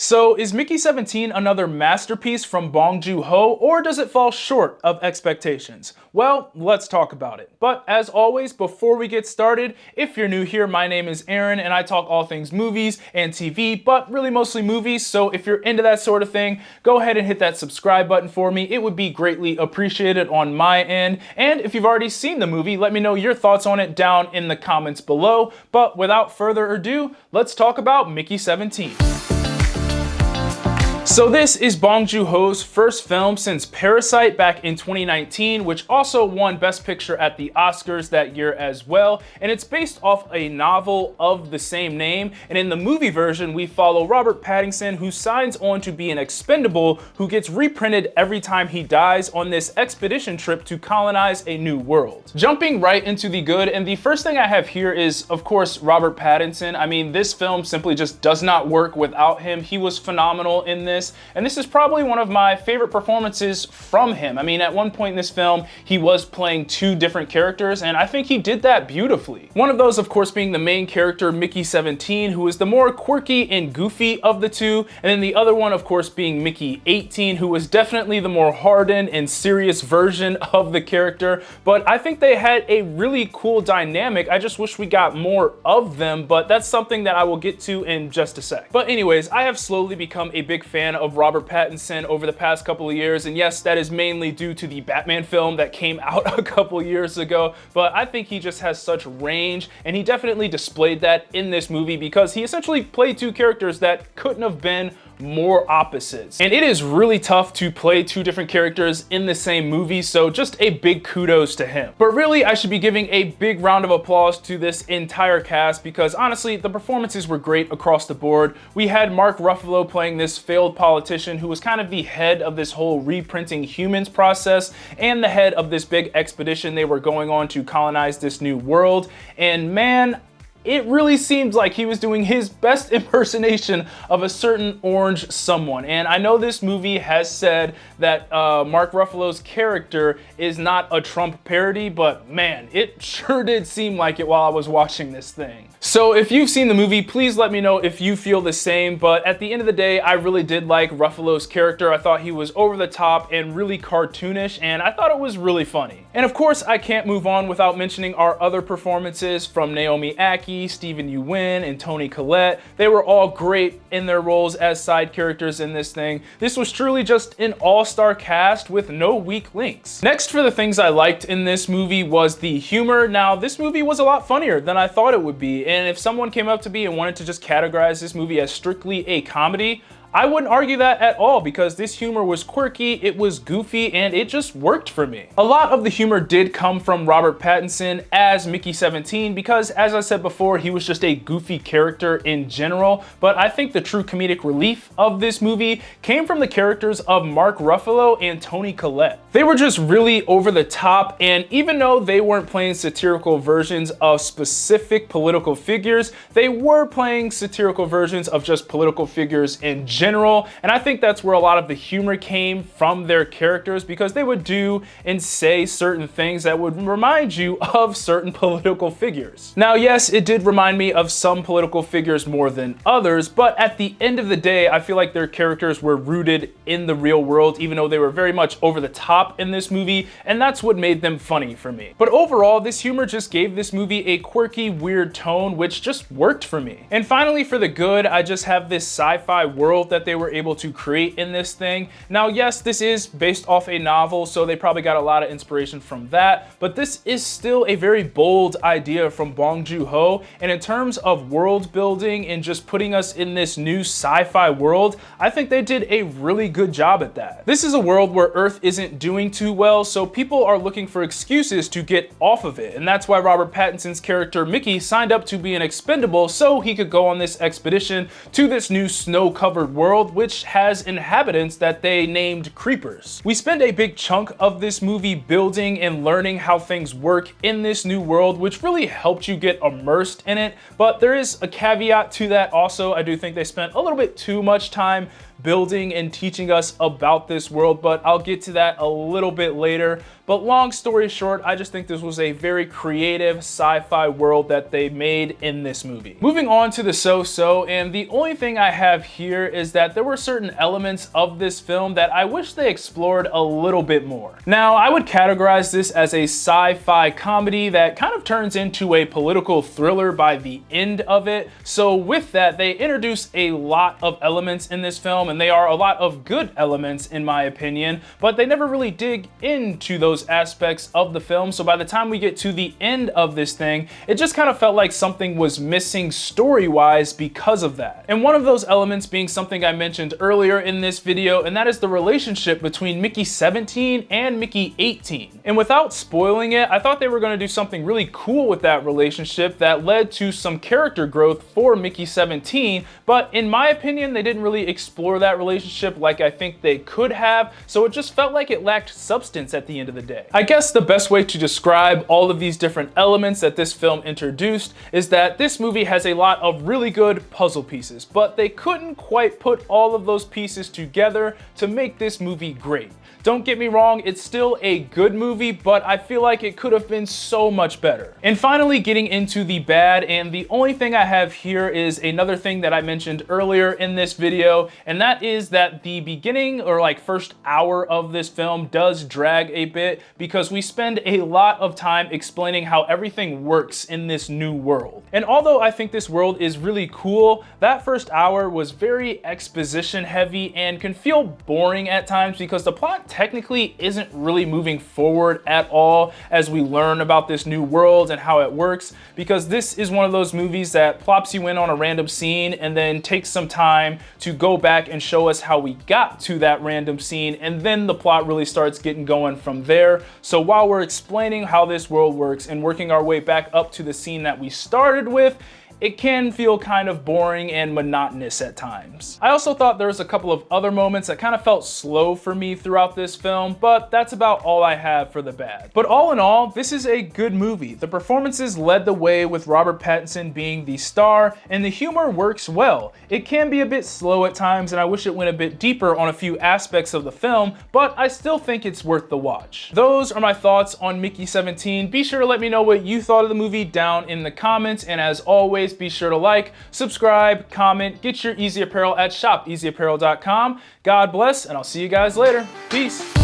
So is Mickey 17 another masterpiece from Bong Joon-Ho, or does it fall short of expectations? Well, let's talk about it. But as always, before we get started, if you're new here, my name is Aaron and I talk all things movies and TV, but really mostly movies. So if you're into that sort of thing, go ahead and hit that subscribe button for me. It would be greatly appreciated on my end. And if you've already seen the movie, let me know your thoughts on it down in the comments below. But without further ado, let's talk about Mickey 17. So this is Bong Joon-ho's first film since Parasite back in 2019, which also won Best Picture at the Oscars that year as well. And it's based off a novel of the same name. And in the movie version, we follow Robert Pattinson, who signs on to be an expendable who gets reprinted every time he dies on this expedition trip to colonize a new world. Jumping right into the good, and the first thing I have here is, of course, Robert Pattinson. I mean, this film simply just does not work without him. He was phenomenal in this. And this is probably one of my favorite performances from him. I mean, at one point in this film, he was playing two different characters, and I think he did that beautifully. One of those, of course, being the main character, Mickey 17, who is the more quirky and goofy of the two, and then the other one, of course, being Mickey 18, who was definitely the more hardened and serious version of the character. But I think they had a really cool dynamic. I just wish we got more of them, but that's something that I will get to in just a sec. But anyways, I have slowly become a big fan of Robert Pattinson over the past couple of years, and yes, that is mainly due to the Batman film that came out a couple years ago, but I think he just has such range, and he definitely displayed that in this movie because he essentially played two characters that couldn't have been more opposites. And it is really tough to play two different characters in the same movie, so just a big kudos to him. But really, I should be giving a big round of applause to this entire cast because honestly, the performances were great across the board. We had Mark Ruffalo playing this failed politician who was kind of the head of this whole reprinting humans process and the head of this big expedition they were going on to colonize this new world. And man, it really seemed like he was doing his best impersonation of a certain orange someone. And I know this movie has said that Mark Ruffalo's character is not a Trump parody, but man, it sure did seem like it while I was watching this thing. So if you've seen the movie, please let me know if you feel the same. But at the end of the day, I really did like Ruffalo's character. I thought he was over the top and really cartoonish, and I thought it was really funny. And of course, I can't move on without mentioning our other performances from Naomi, Ackie, Stephen Ewan, and Toni, Collette. They were all great in their roles as side characters in this thing. This was truly just an all-star cast with no weak links. Next, for the things I liked in this movie was the humor. Now, this movie was a lot funnier than I thought it would be, and if someone came up to me and wanted to just categorize this movie as strictly a comedy, I wouldn't argue that at all because this humor was quirky, it was goofy, and it just worked for me. A lot of the humor did come from Robert Pattinson as Mickey 17 because, as I said before, he was just a goofy character in general, but I think the true comedic relief of this movie came from the characters of Mark Ruffalo and Toni Collette. They were just really over the top, and even though they weren't playing satirical versions of specific political figures, they were playing satirical versions of just political figures in general, and I think that's where a lot of the humor came from their characters because they would do and say certain things that would remind you of certain political figures. Now, yes, it did remind me of some political figures more than others, but at the end of the day, I feel like their characters were rooted in the real world, even though they were very much over the top in this movie, and that's what made them funny for me. But overall, this humor just gave this movie a quirky, weird tone, which just worked for me. And finally, for the good, I just have this sci-fi world that they were able to create in this thing. Now, yes, this is based off a novel, so they probably got a lot of inspiration from that, but this is still a very bold idea from Bong Joon-ho, and in terms of world building and just putting us in this new sci-fi world, I think they did a really good job at that. This is a world where Earth isn't doing too well, so people are looking for excuses to get off of it, and that's why Robert Pattinson's character Mickey signed up to be an expendable so he could go on this expedition to this new snow-covered world, which has inhabitants that they named creepers. We spend a big chunk of this movie building and learning how things work in this new world, which really helped you get immersed in it, but there is a caveat to that also. I do think they spent a little bit too much time building and teaching us about this world, but I'll get to that a little bit later. But long story short, I just think this was a very creative sci-fi world that they made in this movie. Moving on to the so-so, and the only thing I have here is that there were certain elements of this film that I wish they explored a little bit more. Now, I would categorize this as a sci-fi comedy that kind of turns into a political thriller by the end of it. So with that, they introduce a lot of elements in this film, and they are a lot of good elements in my opinion, but they never really dig into those aspects of the film. So by the time we get to the end of this thing, it just kind of felt like something was missing story-wise because of that. And one of those elements being something I mentioned earlier in this video, and that is the relationship between Mickey 17 and Mickey 18. And without spoiling it, I thought they were going to do something really cool with that relationship that led to some character growth for Mickey 17, but in my opinion, they didn't really explore that relationship like I think they could have, so it just felt like it lacked substance at the end of the day. I guess the best way to describe all of these different elements that this film introduced is that this movie has a lot of really good puzzle pieces, but they couldn't quite put all of those pieces together to make this movie great. Don't get me wrong, it's still a good movie, but I feel like it could have been so much better. And finally, getting into the bad, and the only thing I have here is another thing that I mentioned earlier in this video, and that is that the beginning or like first hour of this film does drag a bit because we spend a lot of time explaining how everything works in this new world. And although I think this world is really cool, that first hour was very exposition heavy and can feel boring at times because the plot technically isn't really moving forward at all as we learn about this new world and how it works, because this is one of those movies that plops you in on a random scene and then takes some time to go back and show us how we got to that random scene, and then the plot really starts getting going from there. So while we're explaining how this world works and working our way back up to the scene that we started with, it can feel kind of boring and monotonous at times. I also thought there was a couple of other moments that kind of felt slow for me throughout this film, but that's about all I have for the bad. But all in all, this is a good movie. The performances led the way with Robert Pattinson being the star, and the humor works well. It can be a bit slow at times, and I wish it went a bit deeper on a few aspects of the film, but I still think it's worth the watch. Those are my thoughts on Mickey 17. Be sure to let me know what you thought of the movie down in the comments, and as always, be sure to like, subscribe, comment, get your Eazy Apparel at shopeasyapparel.com. God bless, and I'll see you guys later. Peace.